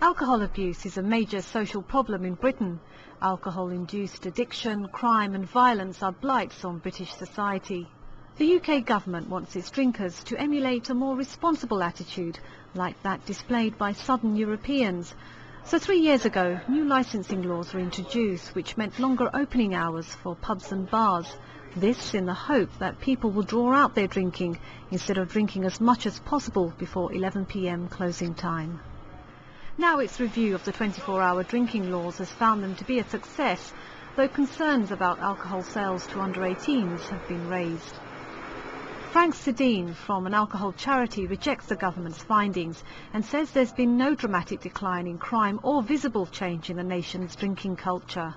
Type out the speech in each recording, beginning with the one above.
Alcohol abuse is a major social problem in Britain. Alcohol-induced addiction, crime and violence are blights on British society. The UK government wants its drinkers to emulate a more responsible attitude, like that displayed by southern Europeans. So 3 years ago, new licensing laws were introduced, which meant longer opening hours for pubs and bars. This in the hope that people will draw out their drinking instead of drinking as much as possible before 11 p.m. closing time. Now its review of the 24-hour drinking laws has found them to be a success, though concerns about alcohol sales to under 18s have been raised. Frank Sedin from an alcohol charity rejects the government's findings and says there's been no dramatic decline in crime or visible change in the nation's drinking culture.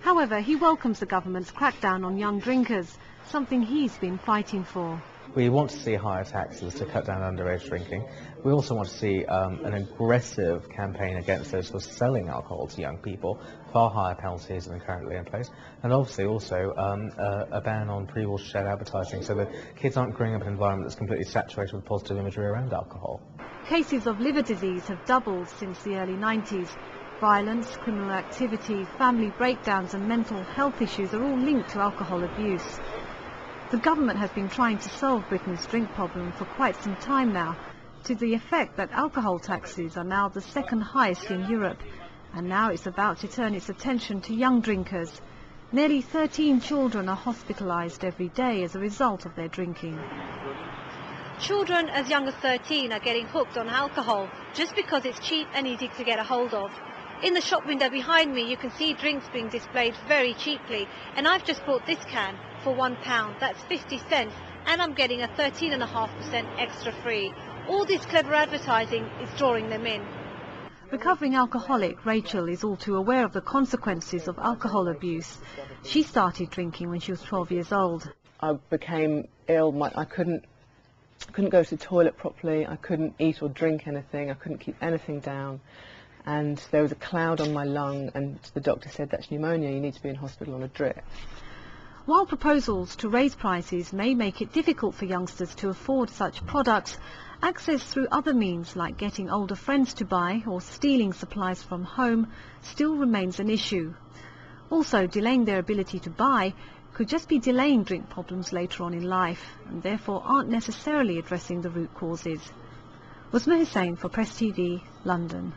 However, he welcomes the government's crackdown on young drinkers, something he's been fighting for. We want to see higher taxes to cut down underage drinking. We also want to see an aggressive campaign against those who are selling alcohol to young people, far higher penalties than currently in place, and obviously also a ban on pre-watershed advertising so that kids aren't growing up in an environment that's completely saturated with positive imagery around alcohol. Cases of liver disease have doubled since the early 90s. Violence, criminal activity, family breakdowns and mental health issues are all linked to alcohol abuse. The government has been trying to solve Britain's drink problem for quite some time now, to the effect that alcohol taxes are now the second highest in Europe, and now it's about to turn its attention to young drinkers. Nearly 13 children are hospitalised every day as a result of their drinking. Children as young as 13 are getting hooked on alcohol just because it's cheap and easy to get a hold of. In the shop window behind me you can see drinks being displayed very cheaply, and I've just bought this can for £1, that's 50 cents, and I'm getting a 13.5% extra free. All this clever advertising is drawing them in. Recovering alcoholic Rachel is all too aware of the consequences of alcohol abuse. She started drinking when she was 12 years old. I became ill. I couldn't go to the toilet properly, I couldn't eat or drink anything, I couldn't keep anything down. And there was a cloud on my lung, and the doctor said that's pneumonia, you need to be in hospital on a drip. While proposals to raise prices may make it difficult for youngsters to afford such products, access through other means like getting older friends to buy or stealing supplies from home still remains an issue. Also, delaying their ability to buy could just be delaying drink problems later on in life, and therefore aren't necessarily addressing the root causes. Wasma Hussain for Press TV, London.